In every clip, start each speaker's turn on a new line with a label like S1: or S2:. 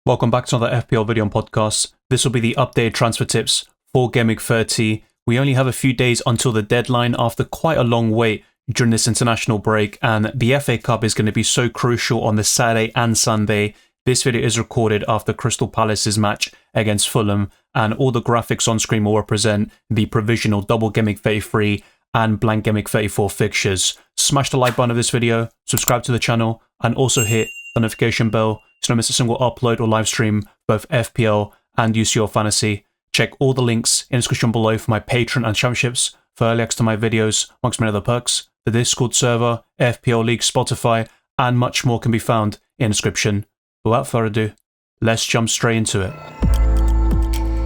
S1: Welcome back to another FPL video and podcast. This will be the updated transfer tips for Gameweek 30. We only have a few days until the deadline after quite a long wait during this international break, and the FA Cup is going to be so crucial on the Saturday and Sunday. This video is recorded after Crystal Palace's match against Fulham, and all the graphics on screen will represent the provisional Double Gameweek 33 and blank Gameweek 34 fixtures. Smash the like button of this video, subscribe to the channel, and also hit the notification bell so you don't miss a single upload or live stream, both FPL and UCL Fantasy. Check all the links in the description below for my Patreon and championships, for early access to my videos, amongst many other perks. The Discord server, FPL League, Spotify, and much more can be found in the description. Without further ado, let's jump straight into it.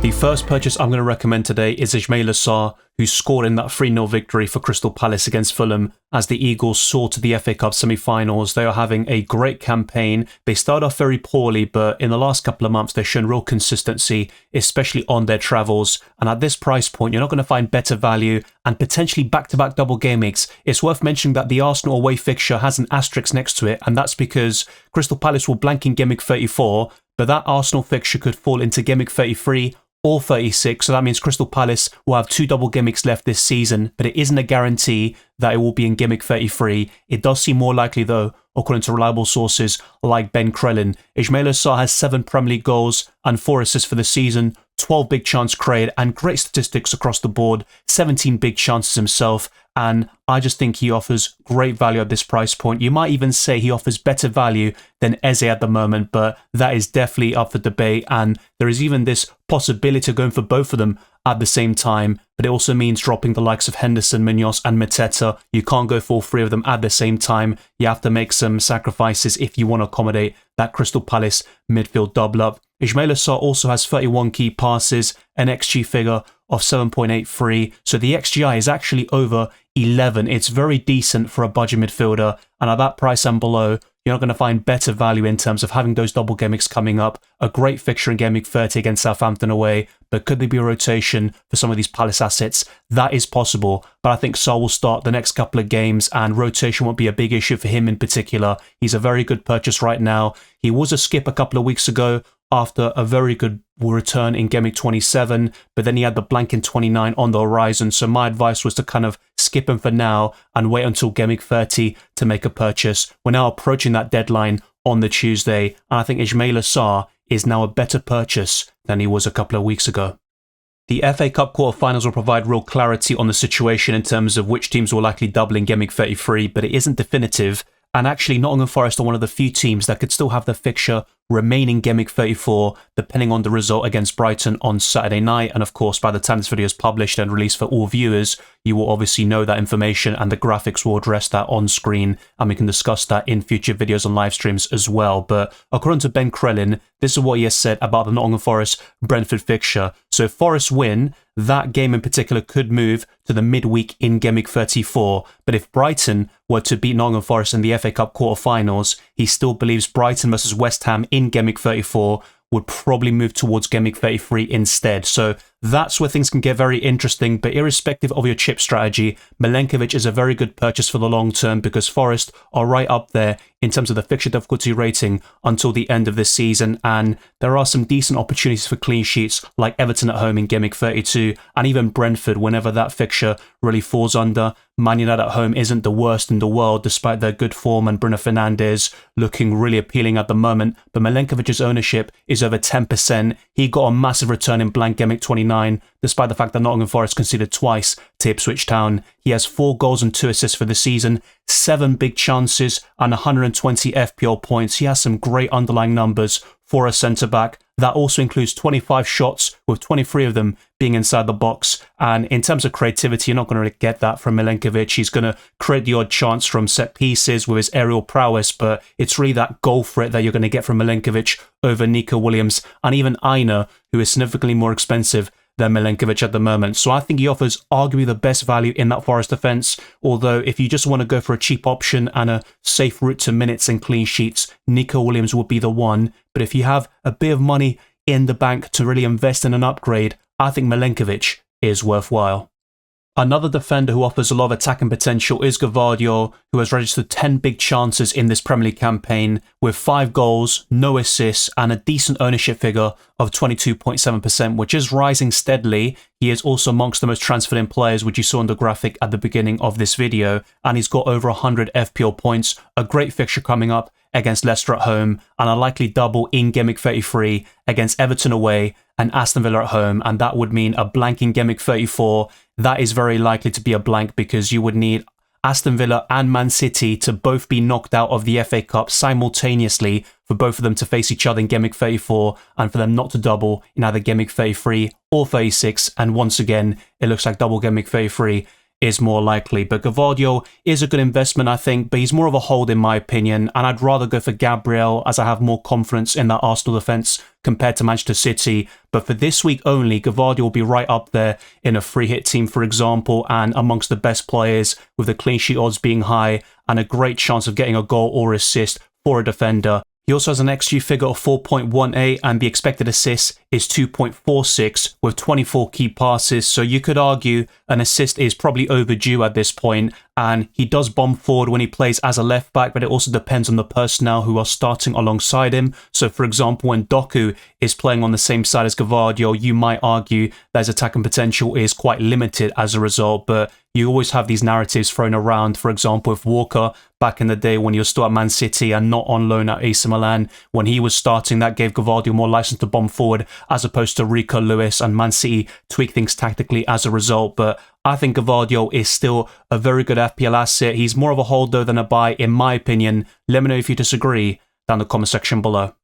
S1: The first purchase I'm going to recommend today is Ismaila Sarr, who scored in that 3-0 victory for Crystal Palace against Fulham as the Eagles soared to the FA Cup semi-finals. They are having a great campaign. They started off very poorly, but in the last couple of months they've shown real consistency, especially on their travels. And at this price point, you're not going to find better value and potentially back-to-back double game weeks. It's worth mentioning that the Arsenal away fixture has an asterisk next to it, and that's because Crystal Palace will blank in Gameweek 34, but that Arsenal fixture could fall into Gameweek 33 or 36, so that means Crystal Palace will have 2 double game weeks left this season, but it isn't a guarantee that it will be in Gameweek 33. It does seem more likely though, according to reliable sources like Ben Crellin. Ismaila Sarr has 7 Premier League goals and 4 assists for the season, 12 big chance created, and great statistics across the board, 17 big chances himself, and I just think he offers great value at this price point. You might even say he offers better value than Eze at the moment, but that is definitely up for debate, and there is even this possibility of going for both of them at the same time, but it also means dropping the likes of Henderson, Munoz and Mateta. You can't go for all 3 of them at the same time. You have to make some sacrifices if you want to accommodate that Crystal Palace midfield double up. Ismaila Sarr also has 31 key passes, an XG figure of 7.83, so the XGI is actually over 11. It's very decent for a budget midfielder, and at that price and below, you're not going to find better value in terms of having those double game weeks coming up. A great fixture in Gameweek 30 against Southampton away, but could there be a rotation for some of these Palace assets? That is possible, but I think Sarr will start the next couple of games and rotation won't be a big issue for him in particular. He's a very good purchase right now. He was a skip a couple of weeks ago after a very good return in Gameweek 27, but then he had the blank in 29 on the horizon, so my advice was to kind of skip him for now and wait until Gameweek 30 to make a purchase. We're now approaching that deadline on the Tuesday, and I think Ismaila Sarr is now a better purchase than he was a couple of weeks ago. The FA Cup quarterfinals will provide real clarity on the situation in terms of which teams will likely double in Gameweek 33, but it isn't definitive. And actually, Nottingham Forest are one of the few teams that could still have the fixture remaining Gameweek 34, depending on the result against Brighton on Saturday night. And of course, by the time this video is published and released for all viewers, you will obviously know that information, and the graphics will address that on screen, and we can discuss that in future videos and live streams as well. But according to Ben Crellin, this is what he has said about the Nottingham Forest Brentford fixture. So if Forest win, that game in particular could move to the midweek in Gameweek 34. But if Brighton were to beat Nottingham Forest in the FA Cup quarterfinals, he still believes Brighton versus West Ham in Gameweek 34 would probably move towards Gameweek 33 instead. So that's where things can get very interesting, but irrespective of your chip strategy, Milenkovic is a very good purchase for the long term because Forest are right up there in terms of the fixture difficulty rating until the end of this season, and there are some decent opportunities for clean sheets like Everton at home in Gameweek 32 and even Brentford whenever that fixture really falls under. Man United at home isn't the worst in the world despite their good form and Bruno Fernandes looking really appealing at the moment, but Milenkovic's ownership is over 10%. He got a massive return in blank Gameweek 29 despite the fact that Nottingham Forest conceded twice to Ipswich Town. He has 4 goals and 2 assists for the season, 7 big chances and 120 FPL points. He has some great underlying numbers for a centre-back. That also includes 25 shots, with 23 of them being inside the box. And in terms of creativity, you're not going to really get that from Milenkovic. He's going to create the odd chance from set pieces with his aerial prowess, but it's really that goal threat that you're going to get from Milenkovic over Nico Williams and even Aina, who is significantly more expensive than Milenkovic at the moment. So I think he offers arguably the best value in that Forest defence, although if you just want to go for a cheap option and a safe route to minutes and clean sheets, Nico Williams would be the one. But if you have a bit of money in the bank to really invest in an upgrade, I think Milenkovic is worthwhile. Another defender who offers a lot of attacking potential is Gvardiol, who has registered 10 big chances in this Premier League campaign, with 5 goals, no assists, and a decent ownership figure of 22.7%, which is rising steadily. He is also amongst the most transferred in players, which you saw in the graphic at the beginning of this video, and he's got over 100 FPL points, a great fixture coming up against Leicester at home, and a likely double in Gameweek 33 against Everton away and Aston Villa at home, and that would mean a blank in Gameweek 34. That is very likely to be a blank because you would need Aston Villa and Man City to both be knocked out of the FA Cup simultaneously for both of them to face each other in Gameweek 34 and for them not to double in either Gameweek 33 or 36. And once again, it looks like double Gameweek 33 is more likely. But Gvardiol is a good investment, I think, but he's more of a hold in my opinion, and I'd rather go for Gabriel as I have more confidence in that Arsenal defence compared to Manchester City. But for this week only, Gvardiol will be right up there in a free hit team, for example, and amongst the best players, with the clean sheet odds being high and a great chance of getting a goal or assist for a defender. He also has an XG figure of 4.18 and the expected assist is 2.46 with 24 key passes, so you could argue an assist is probably overdue at this point, and he does bomb forward when he plays as a left back, but it also depends on the personnel who are starting alongside him. So for example, when Doku is playing on the same side as Gvardiol, you might argue that his attacking potential is quite limited as a result, but you always have these narratives thrown around. For example, with Walker back in the day when he was still at Man City and not on loan at AC Milan, when he was starting, that gave Gvardiol more license to bomb forward as opposed to Rico Lewis, and Man City tweaked things tactically as a result. But I think Gvardiol is still a very good FPL asset. He's more of a hold though than a buy in my opinion. Let me know if you disagree down the comment section below.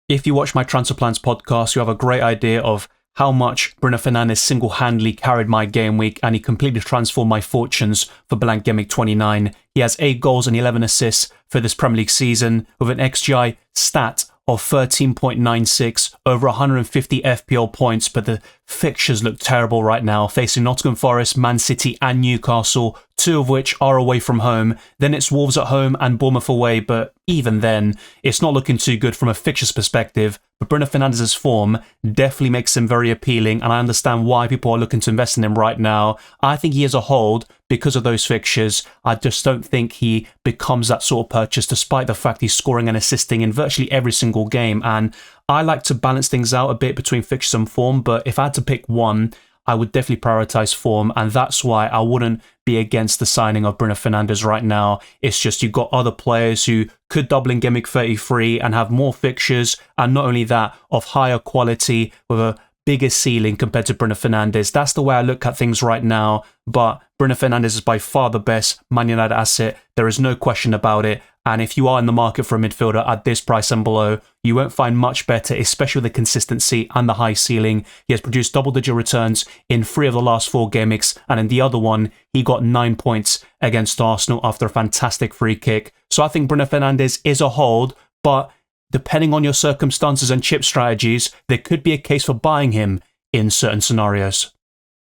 S1: If you watch my Transfer Plans podcast, you have a great idea of how much Bruno Fernandes single-handedly carried my game week, and he completely transformed my fortunes for blank Gameweek 29. He has 8 goals and 11 assists for this Premier League season, with an XGI stat of 13.96, over 150 FPL points, but the fixtures look terrible right now, facing Nottingham Forest, Man City and Newcastle, 2 of which are away from home. Then it's Wolves at home and Bournemouth away, but even then, it's not looking too good from a fixtures perspective. But Bruno Fernandes' form definitely makes him very appealing, and I understand why people are looking to invest in him right now. I think he is a hold because of those fixtures. I just don't think he becomes that sort of purchase, despite the fact he's scoring and assisting in virtually every single game. And I like to balance things out a bit between fixtures and form, but if I had to pick one, I would definitely prioritise form, and that's why I wouldn't be against the signing of Bruno Fernandes right now. It's just you've got other players who could double in Gameweek 33 and have more fixtures, and not only that, of higher quality with a bigger ceiling compared to Bruno Fernandes. That's the way I look at things right now, but Bruno Fernandes is by far the best Man United asset. There is no question about it. And if you are in the market for a midfielder at this price and below, you won't find much better, especially with the consistency and the high ceiling. He has produced double-digit returns in 3 of the last 4 game weeks, and in the other one, he got 9 points against Arsenal after a fantastic free kick. So I think Bruno Fernandes is a hold, but depending on your circumstances and chip strategies, there could be a case for buying him in certain scenarios.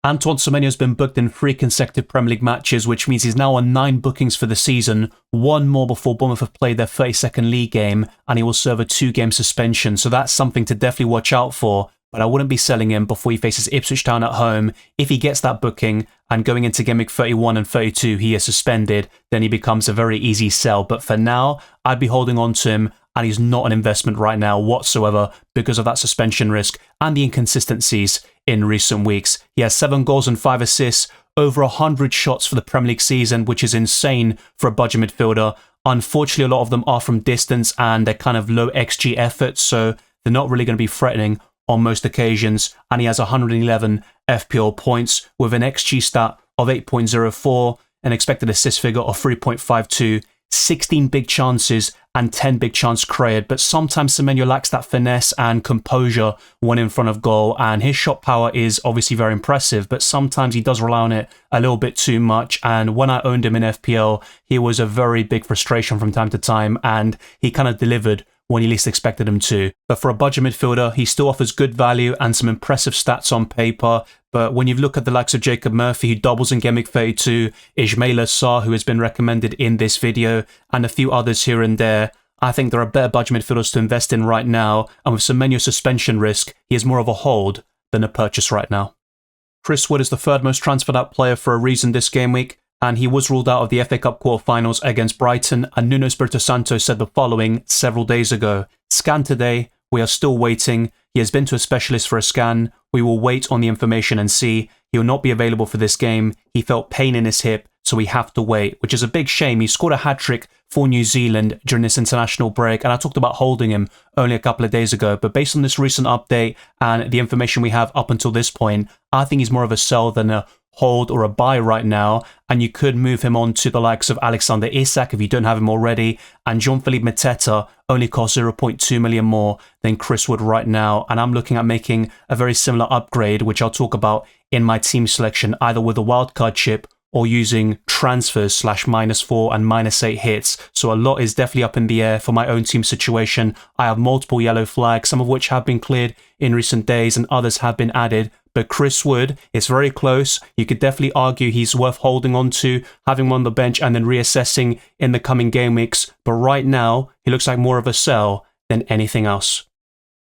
S1: Antoine Semenyo has been booked in 3 consecutive Premier League matches, which means he's now on 9 bookings for the season, 1 more before Bournemouth have played their 32nd league game, and he will serve a 2-game suspension, so that's something to definitely watch out for. But I wouldn't be selling him before he faces Ipswich Town at home. If he gets that booking, and going into Gameweek 31 and 32 he is suspended, then he becomes a very easy sell. But for now, I'd be holding on to him, and he's not an investment right now whatsoever because of that suspension risk and the inconsistencies in recent weeks. He has 7 goals and 5 assists, over 100 shots for the Premier League season, which is insane for a budget midfielder. Unfortunately, a lot of them are from distance and they're kind of low XG efforts, so they're not really going to be threatening on most occasions. And he has 111 FPL points with an XG stat of 8.04, an expected assist figure of 3.52, 16 big chances and 10 big chance created, but sometimes Semenyo lacks that finesse and composure when in front of goal, and his shot power is obviously very impressive, but sometimes he does rely on it a little bit too much. And when I owned him in FPL, he was a very big frustration from time to time, and he kind of delivered when you least expected him to. But for a budget midfielder, he still offers good value and some impressive stats on paper. But when you look at the likes of Jacob Murphy, who doubles in Gameweek 32, Ismaila Sarr, who has been recommended in this video, and a few others here and there, I think there are better budget midfielders to invest in right now. And with Semenyo's suspension risk, he is more of a hold than a purchase right now. Chris Wood is the third most transferred out player for a reason this game week, and he was ruled out of the FA Cup quarterfinals against Brighton, and Nuno Espirito Santo said the following several days ago: "Scan today, we are still waiting. He has been to a specialist for a scan. We will wait on the information and see. He will not be available for this game. He felt pain in his hip, so we have to wait," which is a big shame. He scored a hat-trick for New Zealand during this international break, and I talked about holding him only a couple of days ago, but based on this recent update and the information we have up until this point, I think he's more of a sell than a hold or a buy right now, and you could move him on to the likes of Alexander Isak if you don't have him already, and Jean-Philippe Mateta only costs 0.2 million more than Chris Wood right now, and I'm looking at making a very similar upgrade, which I'll talk about in my team selection, either with a wildcard chip or using transfers / -4 and -8 hits. So a lot is definitely up in the air for my own team situation. I have multiple yellow flags, some of which have been cleared in recent days and others have been added. But Chris Wood is very close. You could definitely argue he's worth holding on to, having him on the bench and then reassessing in the coming game weeks. But right now, he looks like more of a sell than anything else.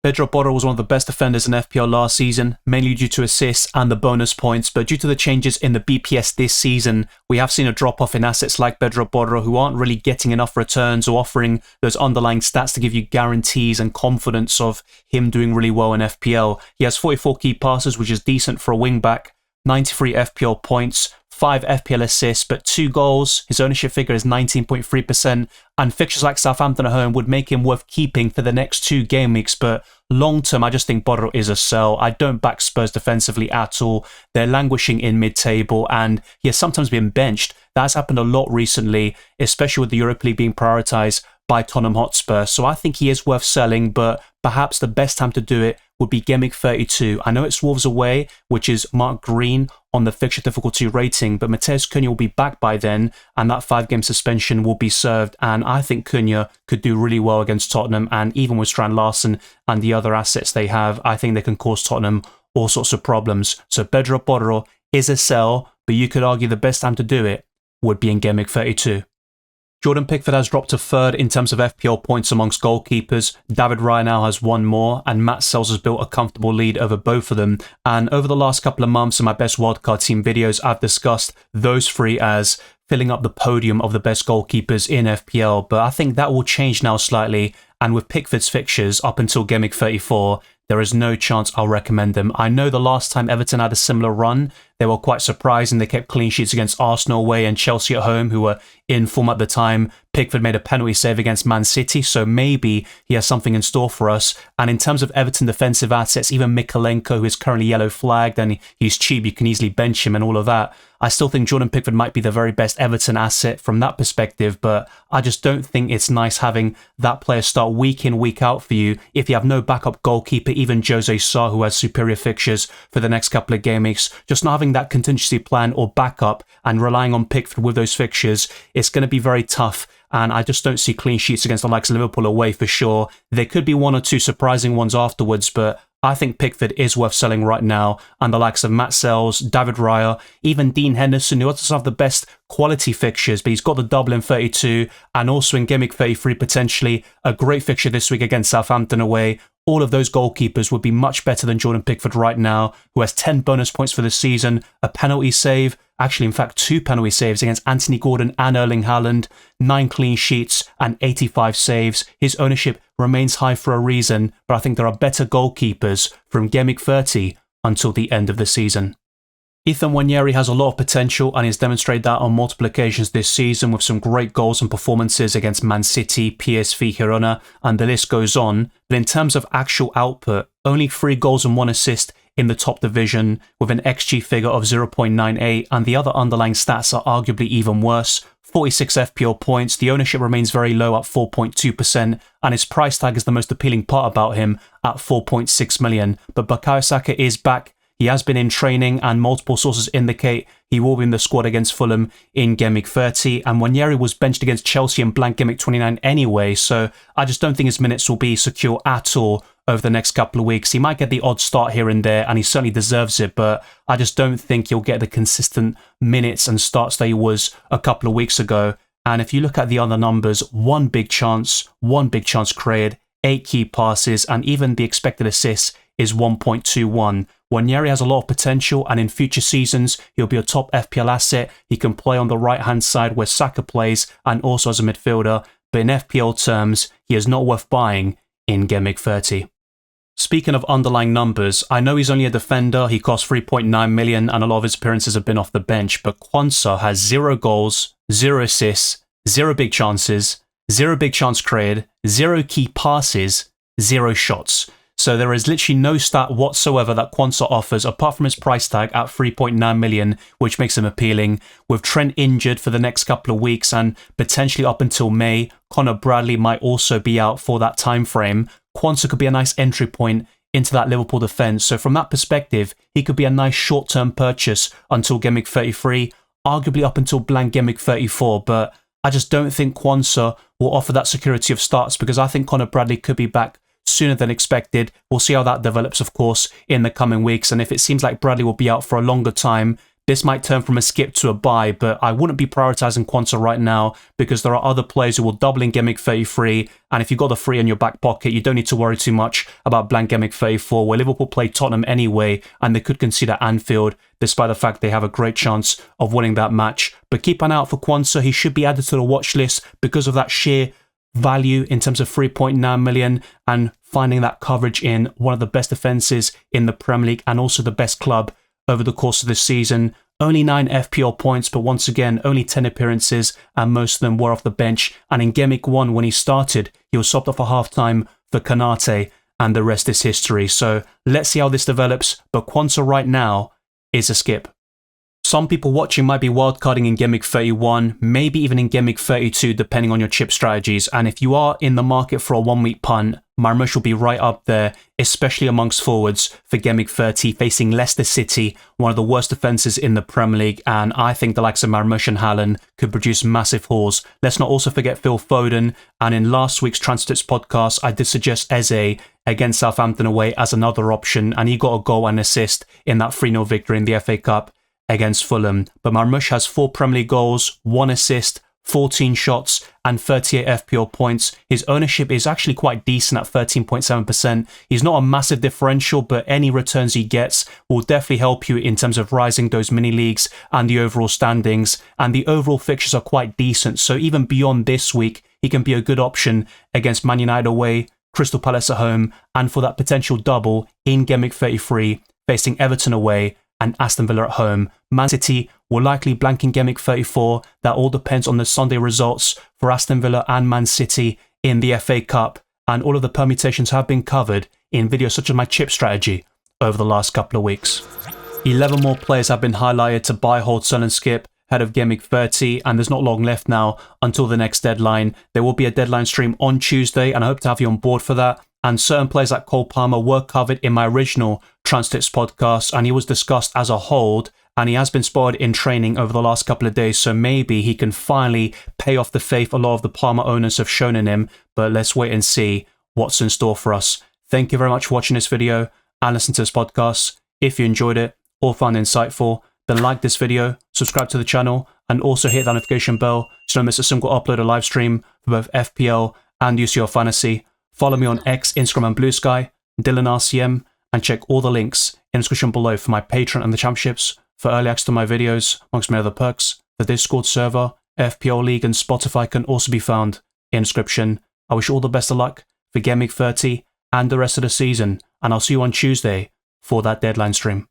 S1: Pedro Porro was one of the best defenders in FPL last season, mainly due to assists and the bonus points, but due to the changes in the BPS this season, we have seen a drop-off in assets like Pedro Porro who aren't really getting enough returns or offering those underlying stats to give you guarantees and confidence of him doing really well in FPL. He has 44 key passes, which is decent for a wing-back, 93 FPL points, 5 FPL assists, but 2 goals. His ownership figure is 19.3%, and fixtures like Southampton at home would make him worth keeping for the next 2 game weeks, but long term, I just think Porro is a sell. I don't back Spurs defensively at all. They're languishing in mid-table, and he has sometimes been benched. That's happened a lot recently, especially with the Europa League being prioritised by Tottenham Hotspur. So I think he is worth selling, but perhaps the best time to do it would be Gameweek 32. I know it's Wolves away, which is marked green on the fixture difficulty rating, but Matheus Cunha will be back by then, and that 5-game suspension will be served, and I think Cunha could do really well against Tottenham, and even with Strand Larsen and the other assets they have, I think they can cause Tottenham all sorts of problems. So Pedro Porro is a sell, but you could argue the best time to do it would be in Gameweek 32. Jordan Pickford has dropped to third in terms of FPL points amongst goalkeepers. David Raya now has 1 more, and Matt Sells has built a comfortable lead over both of them. And over the last couple of months in my best wildcard team videos, I've discussed those 3 as filling up the podium of the best goalkeepers in FPL, but I think that will change now slightly, and with Pickford's fixtures up until Gameweek 34, there is no chance I'll recommend them. I know the last time Everton had a similar run, they were quite surprising. They kept clean sheets against Arsenal away and Chelsea at home, who were in form at the time. Pickford made a penalty save against Man City, so maybe he has something in store for us. And in terms of Everton defensive assets, even Mikalenko, who is currently yellow flagged and he's cheap, you can easily bench him and all of that. I still think Jordan Pickford might be the very best Everton asset from that perspective, but I just don't think it's nice having that player start week in, week out for you if you have no backup goalkeeper, even Jose Sarr, who has superior fixtures for the next couple of game weeks. Just not having that contingency plan or backup and relying on Pickford with those fixtures, it's going to be very tough. And I just don't see clean sheets against the likes of Liverpool away for sure. There could be 1 or 2 surprising ones afterwards, but I think Pickford is worth selling right now, and the likes of Matt Sells, David Raya, even Dean Henderson, who doesn't have the best quality fixtures, but he's got the double in 32, and also in Gameweek 33 potentially a great fixture this week against Southampton away. All of those goalkeepers would be much better than Jordan Pickford right now, who has 10 bonus points for the season, a penalty save, actually in fact 2 penalty saves against Anthony Gordon and Erling Haaland, 9 clean sheets and 85 saves. His ownership remains high for a reason, but I think there are better goalkeepers from Gameweek 30 until the end of the season. Ethan Nwaneri has a lot of potential and he's demonstrated that on multiple occasions this season with some great goals and performances against Man City, PSV Girona, and the list goes on. But in terms of actual output, only 3 goals and 1 assist in the top division with an XG figure of 0.98, and the other underlying stats are arguably even worse. 46 FPL points, the ownership remains very low at 4.2%, and his price tag is the most appealing part about him at 4.6 million. But Bukayo Saka is back. He has been in training, and multiple sources indicate he will be in the squad against Fulham in Gameweek 30. And Nwaneri was benched against Chelsea in blank Gameweek 29 anyway, so I just don't think his minutes will be secure at all over the next couple of weeks. He might get the odd start here and there, and he certainly deserves it, but I just don't think he'll get the consistent minutes and starts that he was a couple of weeks ago. And if you look at the other numbers, one big chance created, 8 key passes, and even the expected assists is 1.21, Nwaneri has a lot of potential, and in future seasons, he'll be a top FPL asset. He can play on the right-hand side where Saka plays, and also as a midfielder, but in FPL terms, he is not worth buying in Gameweek 30. Speaking of underlying numbers, I know he's only a defender, he costs 3.9 million, and a lot of his appearances have been off the bench, but Quansah has 0 goals, 0 assists, 0 big chances, 0 big chance created, 0 key passes, 0 shots. So there is literally no stat whatsoever that Quansah offers apart from his price tag at 3.9 million, which makes him appealing. With Trent injured for the next couple of weeks and potentially up until May, Connor Bradley might also be out for that time frame. Quansah could be a nice entry point into that Liverpool defence. So from that perspective, he could be a nice short-term purchase until Gameweek 33, arguably up until blank Gameweek 34, but I just don't think Quansah will offer that security of starts because I think Connor Bradley could be back sooner than expected. We'll see how that develops, of course, in the coming weeks, and if it seems like Bradley will be out for a longer time, this might turn from a skip to a buy, but I wouldn't be prioritising Quansah right now because there are other players who will double in Gameweek 33, and if you've got the free in your back pocket, you don't need to worry too much about blank Gameweek 34, where Liverpool play Tottenham anyway, and they could concede at Anfield, despite the fact they have a great chance of winning that match. But keep an eye out for Quansah. He should be added to the watch list because of that sheer value in terms of 3.9 million and finding that coverage in one of the best defences in the Premier League and also the best club over the course of this season. Only 9 FPL points, but once again, only 10 appearances, and most of them were off the bench. And in Gameweek 1, when he started, he was swapped off for half-time for Kanate, and the rest is history. So let's see how this develops, but Quansah right now is a skip. Some people watching might be wildcarding in Gameweek 31, maybe even in Gameweek 32, depending on your chip strategies. And if you are in the market for a 1-week punt, Marmoush will be right up there, especially amongst forwards for Gameweek 30, facing Leicester City, one of the worst defences in the Premier League. And I think the likes of Marmoush and Haaland could produce massive hauls. Let's not also forget Phil Foden. And in last week's Transfer Tips podcast, I did suggest Eze against Southampton away as another option, and he got a goal and assist in that 3-0 victory in the FA Cup against Fulham. But Marmoush has 4 Premier League goals, 1 assist, 14 shots and 38 FPL points. His ownership is actually quite decent at 13.7%. He's not a massive differential, but any returns he gets will definitely help you in terms of rising those mini leagues and the overall standings. And the overall fixtures are quite decent. So even beyond this week, he can be a good option against Man United away, Crystal Palace at home, and for that potential double in Gameweek 33, facing Everton away and Aston Villa at home. Man City will likely blank in Gameweek 34. That all depends on the Sunday results for Aston Villa and Man City in the FA Cup, and all of the permutations have been covered in videos such as my chip strategy over the last couple of weeks. 11 more players have been highlighted to buy, hold, sell and skip ahead of Gameweek 30, and there's not long left now until the next deadline. There will be a deadline stream on Tuesday, and I hope to have you on board for that. And certain players like Cole Palmer were covered in my original Transfer Tips podcast, and he was discussed as a hold, and he has been spotted in training over the last couple of days, so maybe he can finally pay off the faith a lot of the Palmer owners have shown in him, but let's wait and see what's in store for us. Thank you very much for watching this video and listening to this podcast. If you enjoyed it or found it insightful, then like this video, subscribe to the channel, and also hit that notification bell so you don't miss a single upload or live stream for both FPL and UCL Fantasy. Follow me on X, Instagram and Blue Sky, DylanRCM, and check all the links in the description below for my Patreon and the championships, for early access to my videos, amongst many other perks. The Discord server, FPL League and Spotify can also be found in the description. I wish you all the best of luck for Gameweek 30 and the rest of the season, and I'll see you on Tuesday for that deadline stream.